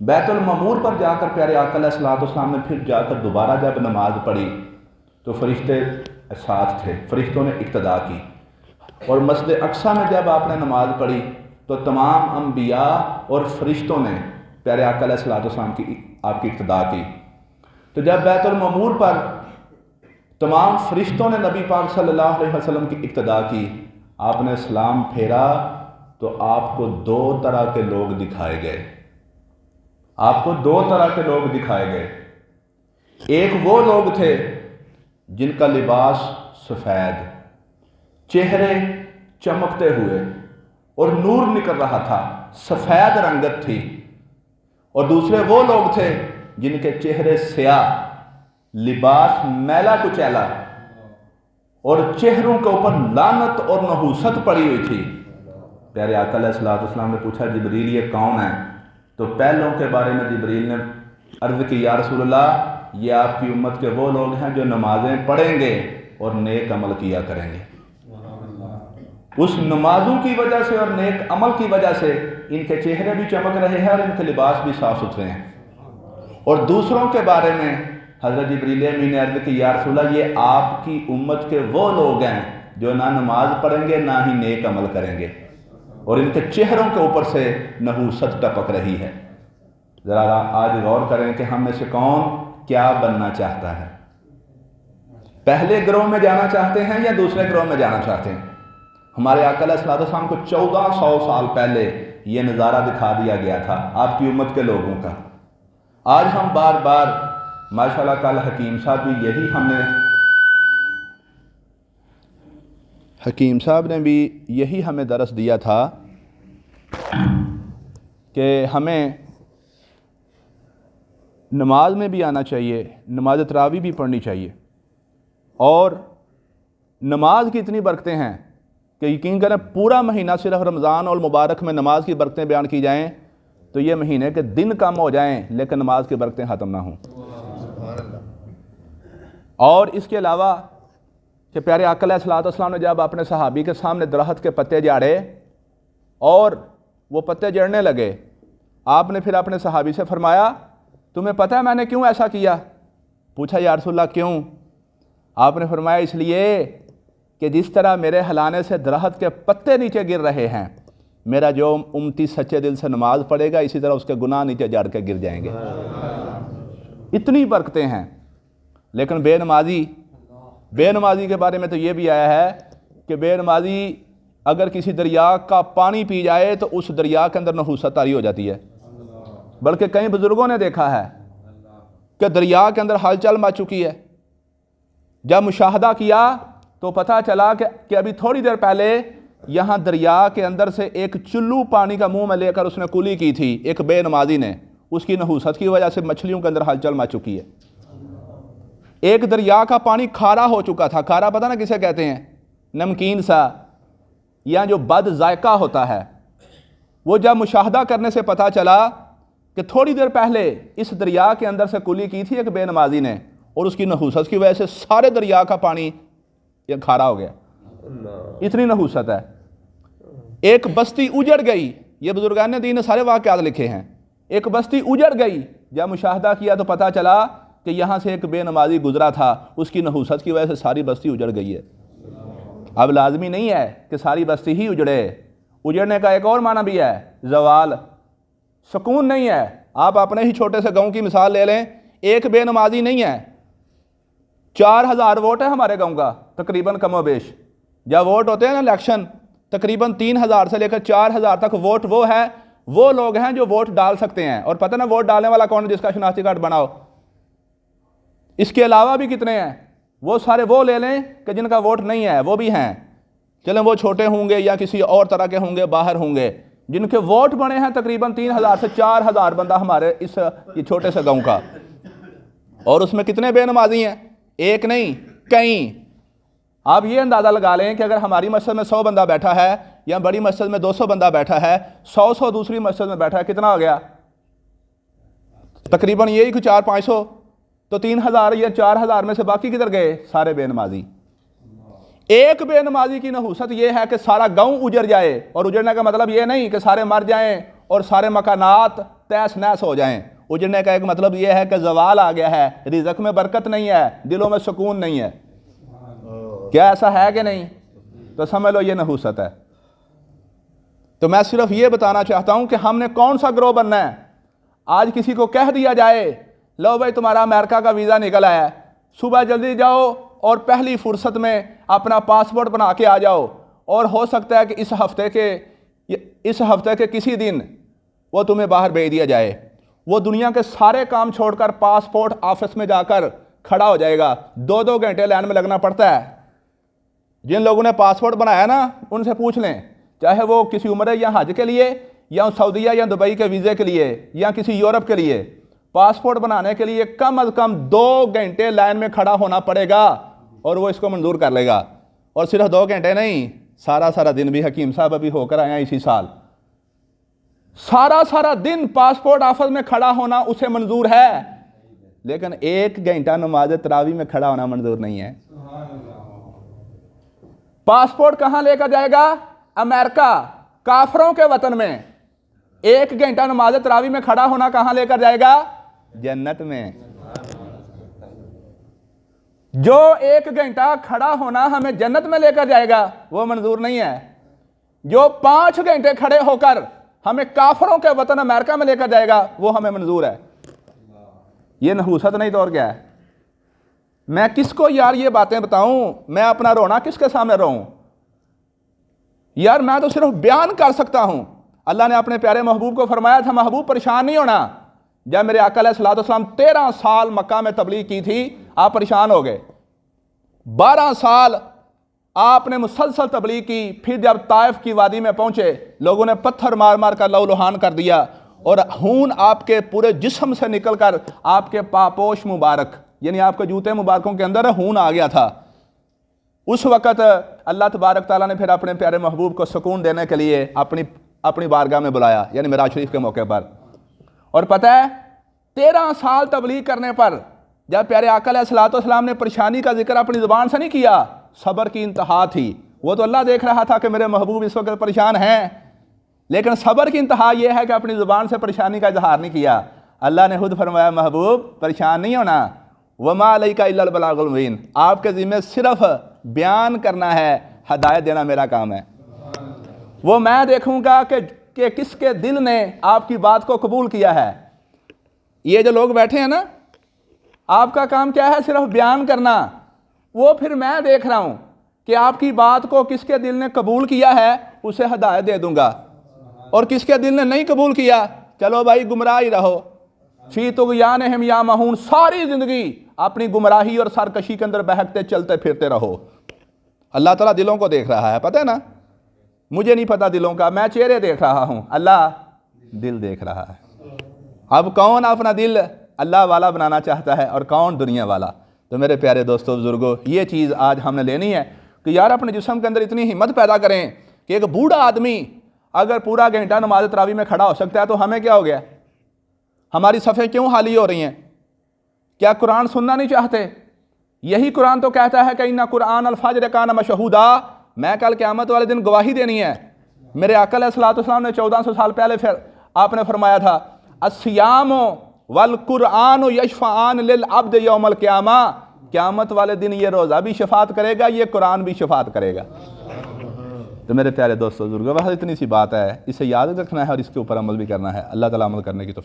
بیت المعمور پر جا کر پیارے آقا علیہ الصلوۃ والسلام نے پھر جا کر دوبارہ جب نماز پڑھی تو فرشتے ساتھ تھے، فرشتوں نے اقتدا کی، اور مسجد اقصیٰ میں جب آپ نے نماز پڑھی تو تمام انبیاء اور فرشتوں نے پیارے آقا علیہ الصلوۃ والسلام کی آپ کی اقتدا کی۔ تو جب بیت المعمور پر تمام فرشتوں نے نبی پاک صلی اللہ علیہ وسلم کی اقتدا کی، آپ نے سلام پھیرا تو آپ کو دو طرح کے لوگ دکھائے گئے، آپ کو دو طرح کے لوگ دکھائے گئے۔ ایک وہ لوگ تھے جن کا لباس سفید، چہرے چمکتے ہوئے اور نور نکل رہا تھا، سفید رنگت تھی، اور دوسرے وہ لوگ تھے جن کے چہرے سیاہ، لباس میلا کچیلا، اور چہروں کے اوپر لعنت اور نحوست پڑی ہوئی تھی۔ پیارے آقا علیہ الصلوۃ والسلام نے پوچھا جبریل یہ کون ہے؟ تو پہلوں کے بارے میں جبریل نے عرض کی یا رسول اللہ یہ آپ کی امت کے وہ لوگ ہیں جو نمازیں پڑھیں گے اور نیک عمل کیا کریں گے۔ اس نمازوں کی وجہ سے اور نیک عمل کی وجہ سے ان کے چہرے بھی چمک رہے ہیں اور ان کے لباس بھی صاف ستھرے ہیں۔ اور دوسروں کے بارے میں حضرت جبریل امین نے عرض کی یا رسول اللہ یہ آپ کی امت کے وہ لوگ ہیں جو نہ نماز پڑھیں گے نہ ہی نیک عمل کریں گے، اور ان کے چہروں کے اوپر سے نحوست ٹپک رہی ہے۔ ذرا آج غور کریں کہ ہم میں سے کون کیا بننا چاہتا ہے؟ پہلے گروہ میں جانا چاہتے ہیں یا دوسرے گروہ میں جانا چاہتے ہیں؟ ہمارے آقا علیہ الصلوۃ والسلام کو 1400 سال پہلے یہ نظارہ دکھا دیا گیا تھا آپ کی امت کے لوگوں کا۔ آج ہم بار بار ماشاءاللہ کل حکیم صاحب نے بھی یہی ہمیں درس دیا تھا کہ ہمیں نماز میں بھی آنا چاہیے، نماز تراویح بھی پڑھنی چاہیے، اور نماز کی اتنی برکتیں ہیں کہ یقین کریں پورا مہینہ صرف رمضان اور مبارک میں نماز کی برکتیں بیان کی جائیں تو یہ مہینے کے دن کم ہو جائیں لیکن نماز کی برکتیں ختم نہ ہوں۔ اور اس کے علاوہ کہ پیارے آقا علیہ الصلوۃ والسلام نے جب اپنے صحابی کے سامنے درخت کے پتے جھاڑے اور وہ پتے جھڑنے لگے، آپ نے پھر اپنے صحابی سے فرمایا تمہیں پتہ ہے میں نے کیوں ایسا کیا؟ پوچھا یا رسول اللہ کیوں؟ آپ نے فرمایا اس لیے کہ جس طرح میرے ہلانے سے درخت کے پتے نیچے گر رہے ہیں، میرا جو امتی سچے دل سے نماز پڑھے گا اسی طرح اس کے گناہ نیچے جڑ کے گر جائیں گے۔ اتنی برکتیں ہیں، لیکن بے نمازی کے بارے میں تو یہ بھی آیا ہے کہ بے نمازی اگر کسی دریا کا پانی پی جائے تو اس دریا کے اندر نحوست طاری ہو جاتی ہے، بلکہ کئی بزرگوں نے دیکھا ہے کہ دریا کے اندر ہلچل مچ چکی ہے، جب مشاہدہ کیا تو پتہ چلا کہ ابھی تھوڑی دیر پہلے یہاں دریا کے اندر سے ایک چلو پانی کا منہ میں لے کر اس نے کلی کی تھی ایک بے نمازی نے، اس کی نحوست کی وجہ سے مچھلیوں کے اندر ہلچل مچ چکی ہے۔ ایک دریا کا پانی کھارا ہو چکا تھا، کھارا پتہ نا کسے کہتے ہیں؟ نمکین سا یا جو بد ذائقہ ہوتا ہے۔ وہ جب مشاہدہ کرنے سے پتہ چلا کہ تھوڑی دیر پہلے اس دریا کے اندر سے کلی کی تھی ایک بے نمازی نے، اور اس کی نحوست کی وجہ سے سارے دریا کا پانی یہ کھارا ہو گیا، اتنی نحوست ہے۔ ایک بستی اجڑ گئی، یہ بزرگان دین نے سارے واقعات لکھے ہیں، ایک بستی اجڑ گئی، جب مشاہدہ کیا تو پتہ چلا کہ یہاں سے ایک بے نمازی گزرا تھا، اس کی نحوست کی وجہ سے ساری بستی اجڑ گئی ہے۔ اب لازمی نہیں ہے کہ ساری بستی ہی اجڑے، اجڑنے کا ایک اور معنی بھی ہے زوال، سکون نہیں ہے۔ آپ اپنے ہی چھوٹے سے گاؤں کی مثال لے لیں، ایک بے نمازی نہیں ہے، 4000 ووٹ ہے ہمارے گاؤں کا تقریباً کم و بیش، جب ووٹ ہوتے ہیں نا الیکشن تقریباً 3000 سے لے کر 4000 تک ووٹ وہ لوگ ہیں جو ووٹ ڈال سکتے ہیں، اور پتہ نا ووٹ ڈالنے والا کون ہے؟ جس کا شناختی کارڈ بناؤ۔ اس کے علاوہ بھی کتنے ہیں؟ وہ سارے وہ لے لیں کہ جن کا ووٹ نہیں ہے، وہ بھی ہیں، چلیں وہ چھوٹے ہوں گے یا کسی اور طرح کے ہوں گے، باہر ہوں گے، جن کے ووٹ بنے ہیں تقریباً 3000 سے 4000 بندہ ہمارے اس یہ چھوٹے سے گاؤں کا، اور اس میں کتنے بے نمازی ہیں؟ ایک نہیں کئی۔ آپ یہ اندازہ لگا لیں کہ اگر ہماری مسجد میں 100 بندہ بیٹھا ہے یا بڑی مسجد میں 200 بندہ بیٹھا ہے، 100 دوسری مسجد میں بیٹھا ہے، کتنا ہو گیا؟ تقریباً یہی کچھ 400-500، تو 3000 یا 4000 میں سے باقی کدھر گئے؟ سارے بے نمازی۔ ایک بے نمازی کی نحوست یہ ہے کہ سارا گاؤں اجڑ جائے، اور اجڑنے کا مطلب یہ نہیں کہ سارے مر جائیں اور سارے مکانات تیس نیس ہو جائیں۔ اجڑنے کا ایک مطلب یہ ہے کہ زوال آ گیا ہے، رزق میں برکت نہیں ہے، دلوں میں سکون نہیں ہے۔ کیا ایسا ہے کہ نہیں؟ تو سمجھ لو یہ نحوست ہے۔ تو میں صرف یہ بتانا چاہتا ہوں کہ ہم نے کون سا گروہ بننا ہے۔ آج کسی کو کہہ دیا جائے لو بھائی تمہارا امریکہ کا ویزا نکل آیا ہے، صبح جلدی جاؤ اور پہلی فرصت میں اپنا پاسپورٹ بنا کے آ جاؤ، اور ہو سکتا ہے کہ اس ہفتے کے کسی دن وہ تمہیں باہر بھیج دیا جائے۔ وہ دنیا کے سارے کام چھوڑ کر پاسپورٹ آفس میں جا کر کھڑا ہو جائے گا، 2 گھنٹے لائن میں لگنا پڑتا ہے۔ جن لوگوں نے پاسپورٹ بنایا نا ان سے پوچھ لیں، چاہے وہ کسی عمرے یا حج کے لیے یا سعودیہ یا دبئی کے ویزے کے لیے یا کسی یورپ کے لیے، پاسپورٹ بنانے کے لیے کم از کم 2 گھنٹے لائن میں کھڑا ہونا پڑے گا اور وہ اس کو منظور کر لے گا۔ اور صرف 2 گھنٹے نہیں، سارا دن بھی حکیم صاحب ابھی ہو کر آیا اسی سال، سارا دن پاسپورٹ آفس میں کھڑا ہونا اسے منظور ہے، لیکن 1 گھنٹہ نماز تراویح میں کھڑا ہونا منظور نہیں ہے۔ پاسپورٹ کہاں لے کر جائے گا؟ امریکہ، کافروں کے وطن میں۔ 1 گھنٹہ نماز تراویح میں کھڑا ہونا کہاں لے کر جائے گا؟ جنت میں۔ جو 1 گھنٹہ کھڑا ہونا ہمیں جنت میں لے کر جائے گا وہ منظور نہیں ہے۔ جو 5 گھنٹے کھڑے ہو کر ہمیں کافروں کے وطن امریکہ میں لے کر جائے گا وہ ہمیں منظور ہے۔ یہ نحوست نہیں تو اور کیا ہے؟ میں کس کو یار یہ باتیں بتاؤں؟ میں اپنا رونا کس کے سامنے روؤں؟ یار میں تو صرف بیان کر سکتا ہوں۔ اللہ نے اپنے پیارے محبوب کو فرمایا تھا محبوب پریشان نہیں ہونا۔ جب میرے آقا علیہ السلام 13 سال مکہ میں تبلیغ کی تھی آپ پریشان ہو گئے، 12 سال آپ نے مسلسل تبلیغ کی، پھر جب طائف کی وادی میں پہنچے لوگوں نے پتھر مار مار کر لہو لہان کر دیا، اور خون آپ کے پورے جسم سے نکل کر آپ کے پاپوش مبارک یعنی آپ کے جوتے مبارکوں کے اندر خون آ گیا تھا۔ اس وقت اللہ تبارک تعالیٰ نے پھر اپنے پیارے محبوب کو سکون دینے کے لیے اپنی بارگاہ میں بلایا، یعنی معراج شریف کے موقع پر۔ اور پتہ ہے 13 سال تبلیغ کرنے پر جب پیارے آقا علیہ السلام نے پریشانی کا ذکر اپنی زبان سے نہیں کیا، صبر کی انتہا تھی۔ وہ تو اللہ دیکھ رہا تھا کہ میرے محبوب اس وقت پریشان ہیں، لیکن صبر کی انتہا یہ ہے کہ اپنی زبان سے پریشانی کا اظہار نہیں کیا۔ اللہ نے خود فرمایا محبوب پریشان نہیں ہونا، وما علیک الا البلاغ المبین، آپ کے ذمہ صرف بیان کرنا ہے، ہدایت دینا میرا کام ہے۔ وہ میں دیکھوں گا کہ کس کے دل نے آپ کی بات کو قبول کیا ہے۔ یہ جو لوگ بیٹھے ہیں نا، آپ کا کام کیا ہے؟ صرف بیان کرنا۔ وہ پھر میں دیکھ رہا ہوں کہ آپ کی بات کو کس کے دل نے قبول کیا ہے، اسے ہدایت دے دوں گا، اور کس کے دل نے نہیں قبول کیا چلو بھائی گمراہ ہی رہو، فی طغیانہم یعمہون، ساری زندگی اپنی گمراہی اور سرکشی کے اندر بہکتے چلتے پھرتے رہو۔ اللہ تعالیٰ دلوں کو دیکھ رہا ہے، پتہ ہے نا؟ مجھے نہیں پتہ دلوں کا، میں چہرے دیکھ رہا ہوں، اللہ دل دیکھ رہا ہے۔ اب کون اپنا دل اللہ والا بنانا چاہتا ہے اور کون دنیا والا؟ تو میرے پیارے دوستو بزرگوں، یہ چیز آج ہم نے لینی ہے کہ یار اپنے جسم کے اندر اتنی ہمت پیدا کریں کہ ایک بوڑھا آدمی اگر پورا گھنٹہ نماز تراویح میں کھڑا ہو سکتا ہے تو ہمیں کیا ہو گیا؟ ہماری صفیں کیوں خالی ہو رہی ہیں؟ کیا قرآن سننا نہیں چاہتے؟ یہی قرآن تو کہتا ہے کہ اِنَّ قرآن الفجر کان مشہودا، میں کل قیامت والے دن گواہی دینی ہے۔ میرے آقا علیہ السلام نے 1400 سال پہلے پھر آپ نے فرمایا تھا الصیام والقرآن یشفعان للعبد یوم القیامہ، قیامت والے دن یہ روزہ بھی شفاعت کرے گا، یہ قرآن بھی شفاعت کرے گا۔ تو میرے پیارے دوستو بزرگوں، بس اتنی سی بات ہے، اسے یاد رکھنا ہے اور اس کے اوپر عمل بھی کرنا ہے۔ اللہ تعالیٰ عمل کرنے کی توفیق